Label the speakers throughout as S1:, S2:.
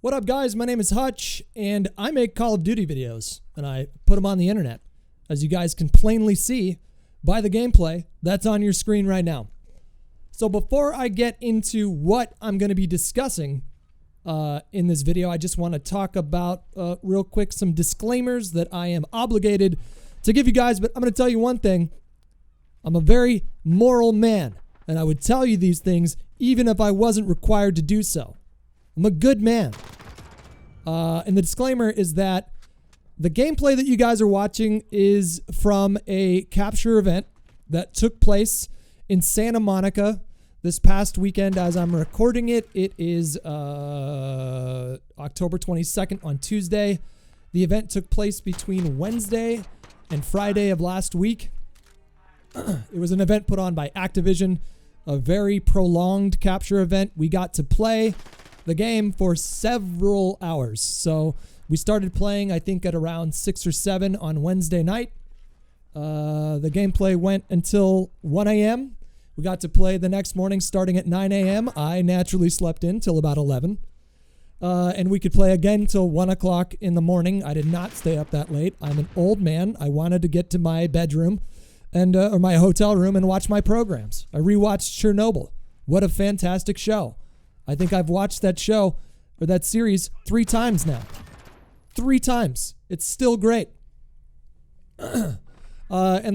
S1: What up, guys? My name is Hutch, and I make Call of Duty videos, and I put them on the internet. As you guys can plainly see by the gameplay that's on your screen right now. So before I get into what I'm going to be discussing in this video, I just want to talk about, real quick, some disclaimers that I am obligated to give you guys, but I'm going to tell you one thing. I'm a very moral man, and I would tell you these things even if I wasn't required to do so. I'm a good man. And the disclaimer is that the gameplay that you guys are watching is from a capture event that took place in Santa Monica this past weekend. As I'm recording it, it is October 22nd on Tuesday. The event took place between Wednesday and Friday of last week. It was an event put on by Activision, a very prolonged capture event. We got to play the game for several hours. So we started playing, I think, at around 6 or 7 on Wednesday night. The gameplay went until 1 a.m. We got to play the next morning starting at 9 a.m. I naturally slept in till about 11. And we could play again till 1 o'clock in the morning. I did not stay up that late. I'm an old man. I wanted to get to my bedroom and or my hotel room and watch my programs. I rewatched Chernobyl. What a fantastic show. I think I've watched that show, or that series, 3 times now. 3 times. It's still great. And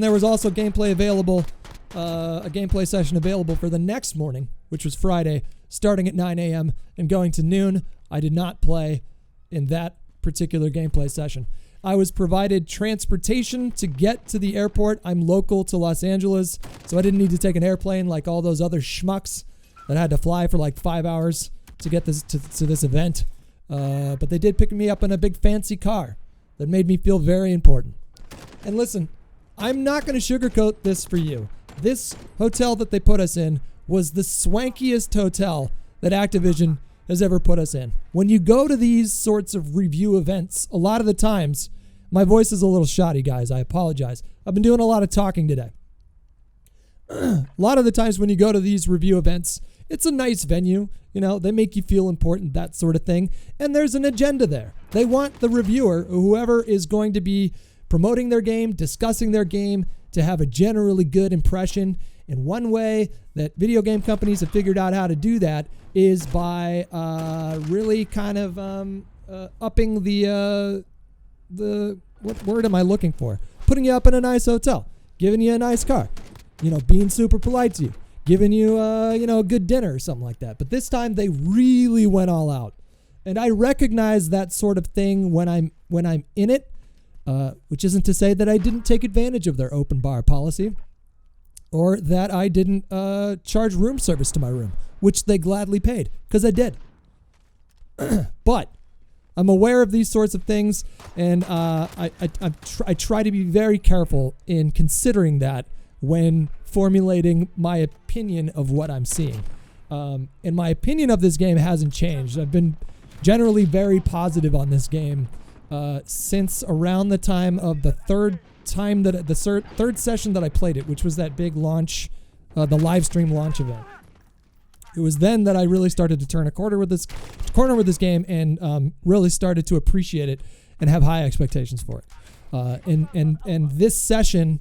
S1: there was also gameplay available, a gameplay session available for the next morning, which was Friday, starting at 9 a.m. and going to noon. I did not play in that particular gameplay session. I was provided transportation to get to the airport. I'm local to Los Angeles, so I didn't need to take an airplane like all those other schmucks that had to fly for like 5 hours to get this to this event. But they did pick me up in a big fancy car that made me feel very important. And listen, I'm not going to sugarcoat this for you. This hotel that they put us in was the swankiest hotel that Activision has ever put us in. When you go to these sorts of review events, a lot of the times, my voice is a little shoddy, guys. I apologize. I've been doing a lot of talking today. A lot of the times when you go to these review events, it's a nice venue. You know, they make you feel important, that sort of thing. And there's an agenda there. They want the reviewer, whoever is going to be promoting their game, discussing their game, to have a generally good impression. And one way that video game companies have figured out how to do that is by really kind of upping the what word am I looking for? Putting you up in a nice hotel, giving you a nice car, you know, being super polite to you, giving you you know, a good dinner or something like that. But this time they really went all out, and I recognize that sort of thing when I'm in it. Which isn't to say that I didn't take advantage of their open bar policy, or that I didn't charge room service to my room, which they gladly paid, because I did. But I'm aware of these sorts of things, and I try to be very careful in considering that when formulating my opinion of what I'm seeing. And my opinion of this game hasn't changed. I've been generally very positive on this game since around the time of the third session that I played it, which was that big launch, the live stream launch event. It was then that I really started to turn a corner with this game, and really started to appreciate it and have high expectations for it. And this session,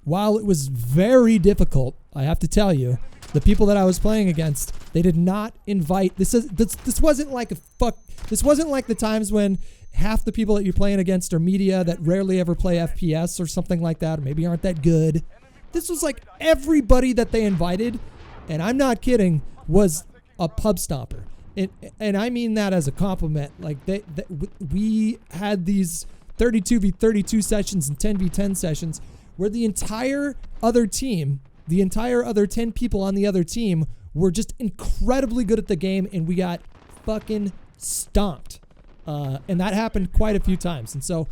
S1: while it was very difficult, I have to tell you, the people that I was playing against, they did not invite. This wasn't like This wasn't like the times when half the people that you're playing against are media that rarely ever play FPS or something like that, or maybe aren't that good. This was like everybody that they invited, and I'm not kidding, was a pub stomper. And I mean that as a compliment. Like we had these 32v32 sessions and 10v10 sessions where the entire other 10 people on the other team were just incredibly good at the game, and we got fucking stomped. And that happened quite a few times. And so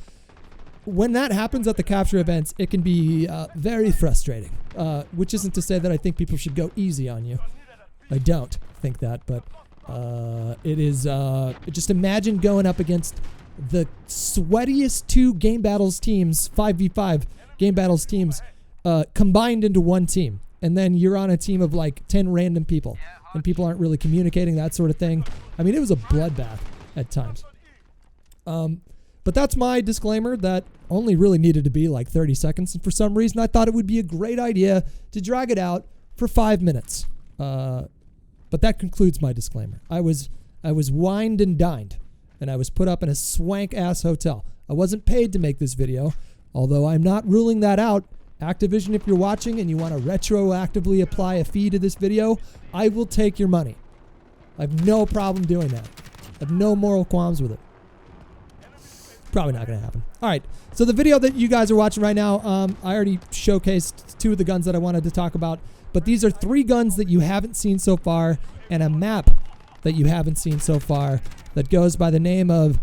S1: when that happens at the capture events, it can be very frustrating, which isn't to say that I think people should go easy on you. I don't think that, but it is just imagine going up against the sweatiest 2 game battles teams, 5v5 game battles teams, combined into one team. And then you're on a team of like 10 random people. and people aren't really communicating, that sort of thing. I mean, it was a bloodbath at times. But that's my disclaimer that only really needed to be like 30 seconds. And for some reason, I thought it would be a great idea to drag it out for 5 minutes. But that concludes my disclaimer. I was wined and dined, and I was put up in a swank-ass hotel. I wasn't paid to make this video, although I'm not ruling that out. Activision, if you're watching and you want to retroactively apply a fee to this video, I will take your money. I have no problem doing that. I have no moral qualms with it. Probably not going to happen. All right, so the video that you guys are watching right now, I already showcased 2 of the guns that I wanted to talk about, but these are 3 guns that you haven't seen so far and a map that you haven't seen so far that goes by the name of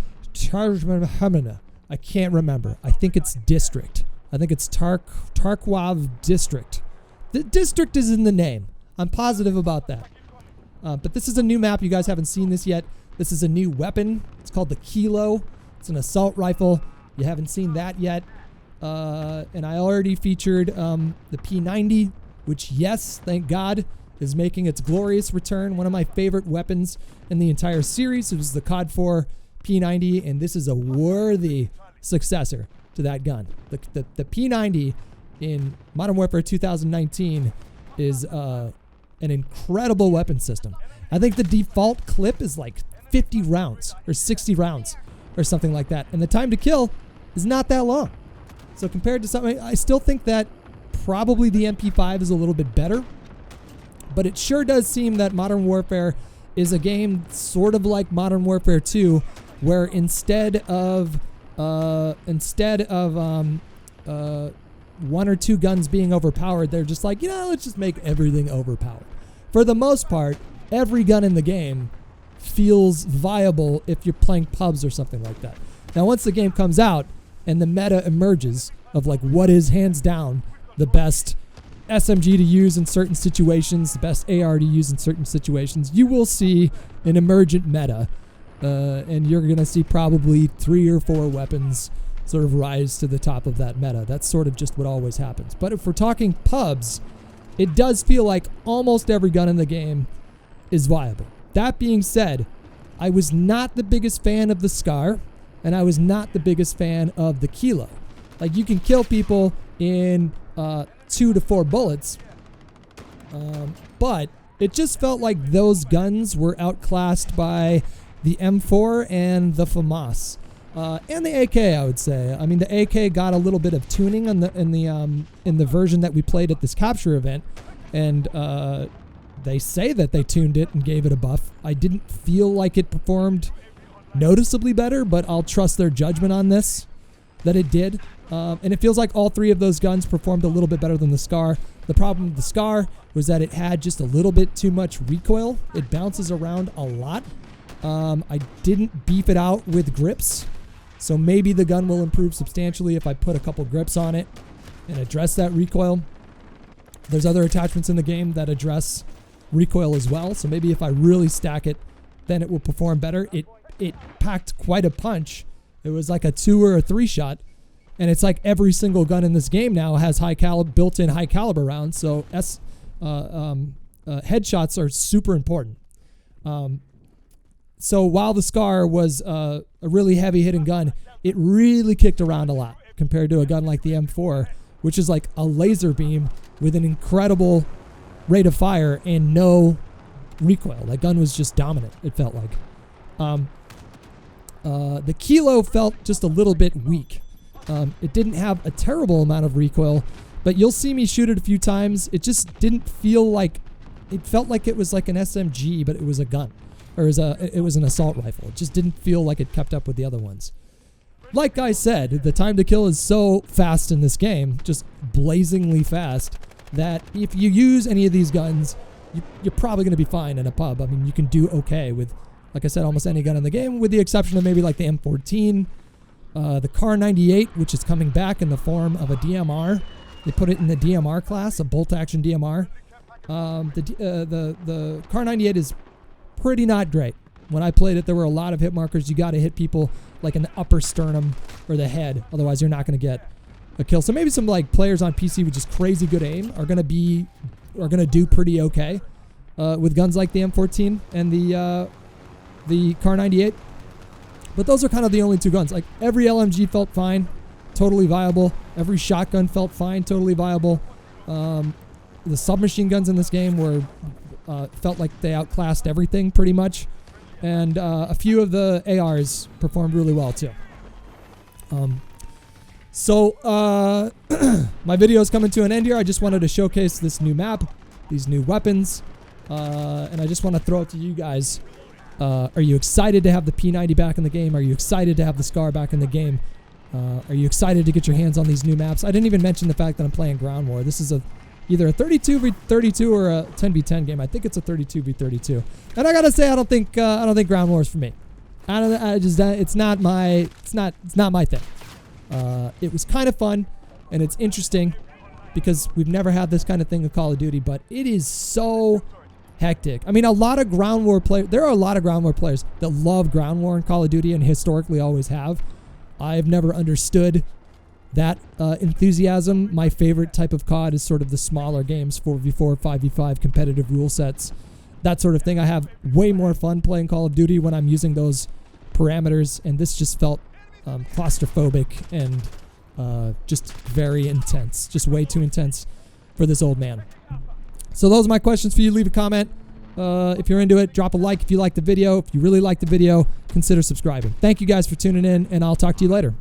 S1: I can't remember. I think it's District. I think it's Tarkwav District. The district is in the name. I'm positive about that. But this is a new map. You guys haven't seen this yet. This is a new weapon. It's called the Kilo. It's an assault rifle. You haven't seen that yet. And I already featured the P90, which, yes, thank God, is making its glorious return. One of my favorite weapons in the entire series. It was the COD 4 P90, and this is a worthy successor to that gun. The P90 in Modern Warfare 2019 is an incredible weapon system. I think the default clip is like 50 rounds or 60 rounds or something like that. And the time to kill is not that long. So compared to something, I still think that probably the MP5 is a little bit better. But it sure does seem that Modern Warfare is a game sort of like Modern Warfare 2, where instead of 1 or 2 guns being overpowered, they're just like, let's just make everything overpowered. For the most part, every gun in the game feels viable if you're playing pubs or something like that. Now, once the game comes out and the meta emerges of like what is hands down the best SMG to use in certain situations, the best AR to use in certain situations, you will see an emergent meta, and you're going to see probably 3 or 4 weapons sort of rise to the top of that meta. That's sort of just what always happens. But if we're talking pubs, it does feel like almost every gun in the game is viable. That being said, I was not the biggest fan of the Scar, and I was not the biggest fan of the Kilo. Like, you can kill people in 2 to 4 bullets, but it just felt like those guns were outclassed by the M4 and the FAMAS. And the AK, I would say. I mean, the AK got a little bit of tuning in the version that we played at this capture event, and they say that they tuned it and gave it a buff. I didn't feel like it performed noticeably better, but I'll trust their judgment on this, that it did. And it feels like all 3 of those guns performed a little bit better than the Scar. The problem with the Scar was that it had just a little bit too much recoil. It bounces around a lot. I didn't beef it out with grips, so maybe the gun will improve substantially if I put a couple grips on it and address that recoil. There's other attachments in the game that address recoil as well, so maybe if I really stack it, then it will perform better. It packed quite a punch. It was like a 2 or a 3 shot, and it's like every single gun in this game now has built-in high caliber rounds, so headshots are super important. So while the Scar was a really heavy hitting gun, it really kicked around a lot compared to a gun like the M4, which is like a laser beam with an incredible rate of fire and no recoil. That gun was just dominant, it felt like. The Kilo felt just a little bit weak. It didn't have a terrible amount of recoil, but you'll see me shoot it a few times. It just didn't feel like, it felt like it was like an SMG, but it was a gun. Or it was an assault rifle. It just didn't feel like it kept up with the other ones. Like I said, the time to kill is so fast in this game, just blazingly fast, that if you use any of these guns, you're probably going to be fine in a pub. I mean, you can do okay with, like I said, almost any gun in the game, with the exception of maybe like the M14, the Car 98, which is coming back in the form of a DMR. They put it in the DMR class, a bolt-action DMR. The Car 98 is pretty not great. When I played it, there were a lot of hit markers. You got to hit people like in the upper sternum or the head, otherwise you're not going to get a kill. So maybe some like players on PC with just crazy good aim are going to do pretty okay. with guns like the M14 and the Kar 98. But those are kind of the only two guns. Like every LMG felt fine, totally viable. Every shotgun felt fine, totally viable. The submachine guns in this game were felt like they outclassed everything pretty much, and a few of the ARs performed really well too. So my video is coming to an end here. I just wanted to showcase this new map, these new weapons, and I just want to throw it to you guys. Are you excited to have the P90 back in the game? Are you excited to have the Scar back in the game? Are you excited to get your hands on these new maps? I didn't even mention the fact that I'm playing Ground War. This is either a 32v32 or a 10v10 game. I think it's a 32v32. And I gotta say, I don't think Ground War is for me. It's not my thing. It was kind of fun, and it's interesting because we've never had this kind of thing in Call of Duty, but it is so hectic. I mean, there are a lot of Ground War players that love Ground War in Call of Duty and historically always have. I've never understood that enthusiasm. My favorite type of COD is sort of the smaller games, 4v4, 5v5, competitive rule sets, that sort of thing. I have way more fun playing Call of Duty when I'm using those parameters, and this just felt claustrophobic and just very intense, just way too intense for this old man. So those are my questions for you. Leave a comment. If you're into it, drop a like if you like the video. If you really like the video, consider subscribing. Thank you guys for tuning in, and I'll talk to you later.